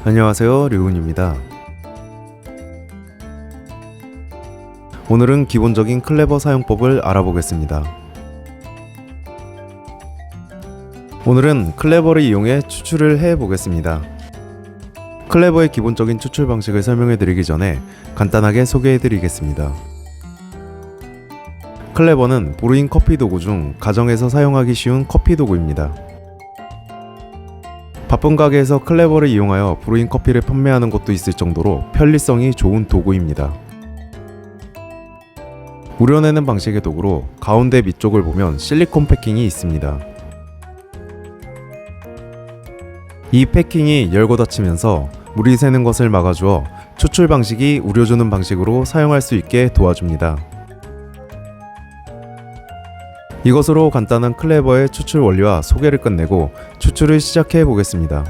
안녕하세요, 류훈입니다. 오늘은 기본적인 클레버 사용법을 알아보겠습니다. 오늘은 클레버를 이용해 추출을 해보겠습니다. 클레버의 기본적인 추출 방식을 설명해드리기 전에 간단하게 소개해드리겠습니다. 클레버는 브루잉 커피 도구 중 가정에서 사용하기 쉬운 커피 도구입니다. 바쁜 가게에서 클레버를 이용하여 브루잉 커피를 판매하는 곳도 있을 정도로 편리성이 좋은 도구입니다. 우려내는 방식의 도구로 가운데 밑쪽을 보면 실리콘 패킹이 있습니다. 이 패킹이 열고 닫히면서 물이 새는 것을 막아주어 추출 방식이 우려주는 방식으로 사용할 수 있게 도와줍니다. 이것으로 간단한 클레버의 추출 원리와 소개를 끝내고 추출을 시작해 보겠습니다.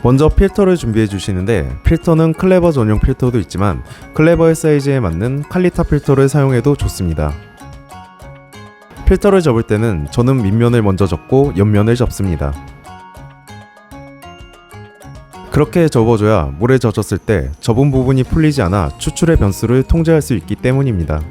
먼저 필터를 준비해 주시는데, 필터는 클레버 전용 필터도 있지만 클레버의 사이즈에 맞는 칼리타 필터를 사용해도 좋습니다. 필터를 접을 때는 저는 밑면을 먼저 접고 옆면을 접습니다. 그렇게 접어줘야 물에 젖었을 때 접은 부분이 풀리지 않아 추출의 변수를 통제할 수 있기 때문입니다.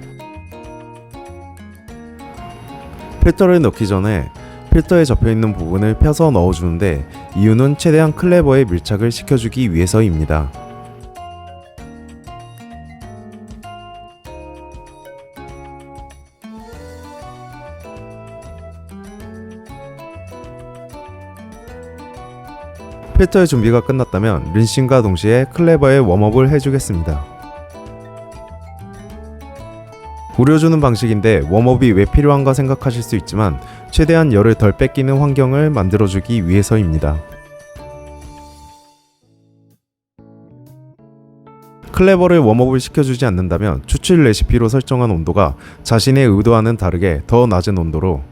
필터를 넣기 전에 필터에 접혀있는 부분을 펴서 넣어주는데, 이유는 최대한 클레버에 밀착을 시켜주기 위해서입니다. 필터의 준비가 끝났다면 린싱과 동시에 클레버에 웜업을 해주겠습니다. 우려주는 방식인데 웜업이 왜 필요한가 생각하실 수 있지만 최대한 열을 덜 뺏기는 환경을 만들어주기 위해서입니다. 클레버를 웜업을 시켜주지 않는다면 추출 레시피로 설정한 온도가 자신의 의도와는 다르게 더 낮은 온도로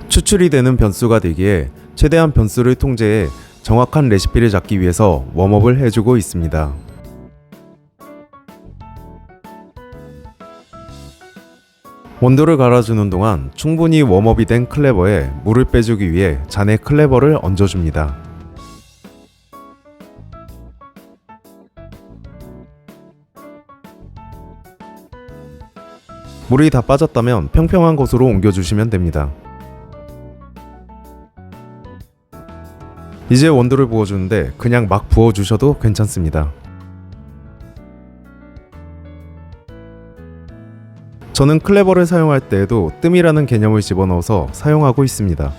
추출이 되는 변수가 되기에 최대한 변수를 통제해 정확한 레시피를 잡기 위해서 웜업을 해주고 있습니다. 온도를 갈아주는 동안 충분히 웜업이 된 클레버에 물을 빼주기 위해 잔에 클레버를 얹어줍니다. 물이 다 빠졌다면 평평한 곳으로 옮겨주시면 됩니다. 이제 원두를 부어주는데 그냥 막 부어주셔도 괜찮습니다. 저는 클레버를 사용할 때에도 뜸이라는 개념을 집어넣어서 사용하고 있습니다.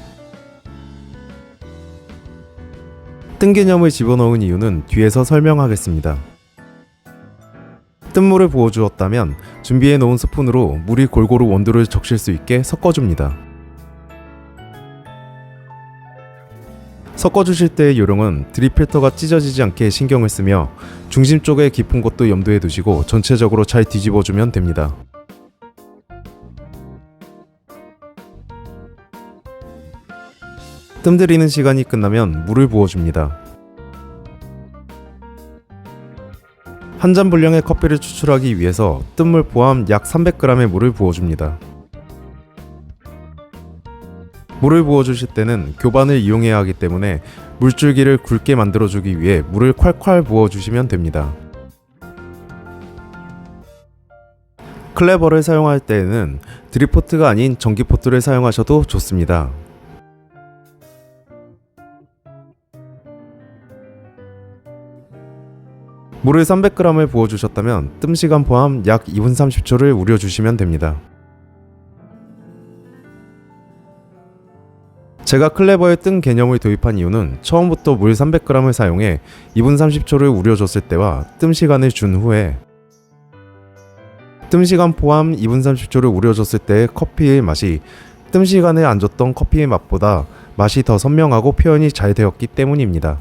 뜸 개념을 집어넣은 이유는 뒤에서 설명하겠습니다. 뜸물을 부어주었다면 준비해 놓은 스푼으로 물이 골고루 원두를 적실 수 있게 섞어줍니다. 섞어주실 때의 요령은 드립 필터가 찢어지지 않게 신경을 쓰며 중심 쪽에 깊은 곳도 염두에 두시고 전체적으로 잘 뒤집어주면 됩니다. 뜸 들이는 시간이 끝나면 물을 부어줍니다. 한 잔 분량의 커피를 추출하기 위해서 뜸물 포함 약 300g의 물을 부어줍니다. 물을 부어주실 때는 교반을 이용해야 하기 때문에 물줄기를 굵게 만들어주기 위해 물을 콸콸 부어주시면 됩니다. 클레버를 사용할 때에는 드립포트가 아닌 전기포트를 사용하셔도 좋습니다. 물을 300g을 부어주셨다면 뜸 시간 포함 약 2분 30초를 우려주시면 됩니다. 제가 클레버에 뜸 개념을 도입한 이유는 처음부터 물 300g을 사용해 2분 30초를 우려줬을 때와 뜸 시간을 준 후에 뜸 시간 포함 2분 30초를 우려줬을 때의 커피의 맛이 뜸 시간에 안 줬던 커피의 맛보다 맛이 더 선명하고 표현이 잘 되었기 때문입니다.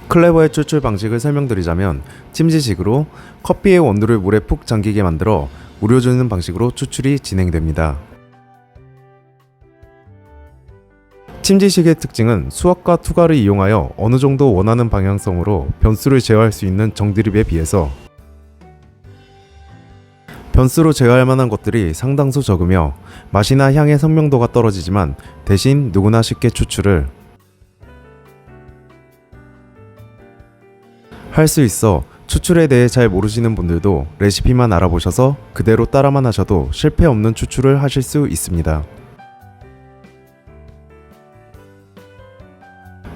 클레버의 추출 방식을 설명드리자면, 찜질식으로 커피의 원두를 물에 푹 잠기게 만들어 우려주는 방식으로 추출이 진행됩니다. 찜질식의 특징은 수압과 투과를 이용하여 어느 정도 원하는 방향성으로 변수를 제어할 수 있는 정드립에 비해서 변수로 제어할 만한 것들이 상당수 적으며 맛이나 향의 선명도가 떨어지지만 대신 누구나 쉽게 추출을 할 수 있어 추출에 대해 잘 모르시는 분들도 레시피만 알아보셔서 그대로 따라만 하셔도 실패 없는 추출을 하실 수 있습니다.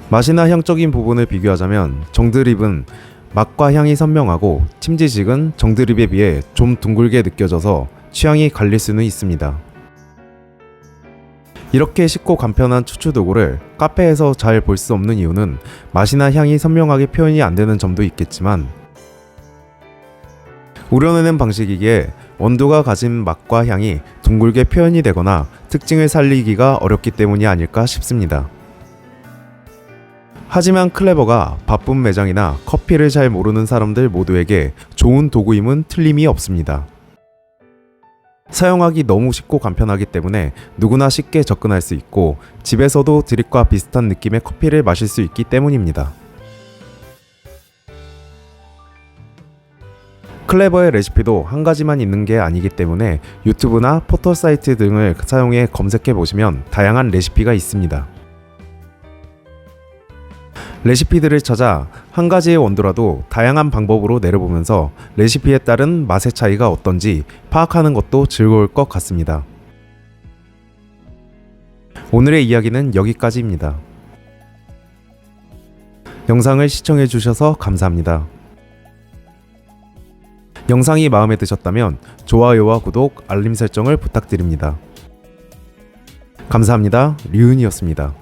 맛이나 향적인 부분을 비교하자면 정드립은 맛과 향이 선명하고 침지식은 정드립에 비해 좀 둥글게 느껴져서 취향이 갈릴 수는 있습니다. 이렇게 쉽고 간편한 추출 도구를 카페에서 잘 볼 수 없는 이유는 맛이나 향이 선명하게 표현이 안 되는 점도 있겠지만 우려내는 방식이기에 원두가 가진 맛과 향이 둥글게 표현이 되거나 특징을 살리기가 어렵기 때문이 아닐까 싶습니다. 하지만 클레버가 바쁜 매장이나 커피를 잘 모르는 사람들 모두에게 좋은 도구임은 틀림이 없습니다. 사용하기 너무 쉽고 간편하기 때문에 누구나 쉽게 접근할 수 있고 집에서도 드립과 비슷한 느낌의 커피를 마실 수 있기 때문입니다. 클레버의 레시피도 한 가지만 있는 게 아니기 때문에 유튜브나 포털 사이트 등을 사용해 검색해 보시면 다양한 레시피가 있습니다. 레시피들을 찾아 한 가지의 원두라도 다양한 방법으로 내려보면서 레시피에 따른 맛의 차이가 어떤지 파악하는 것도 즐거울 것 같습니다. 오늘의 이야기는 여기까지입니다. 영상을 시청해 주셔서 감사합니다. 영상이 마음에 드셨다면 좋아요와 구독, 알림 설정을 부탁드립니다. 감사합니다. 류은이었습니다.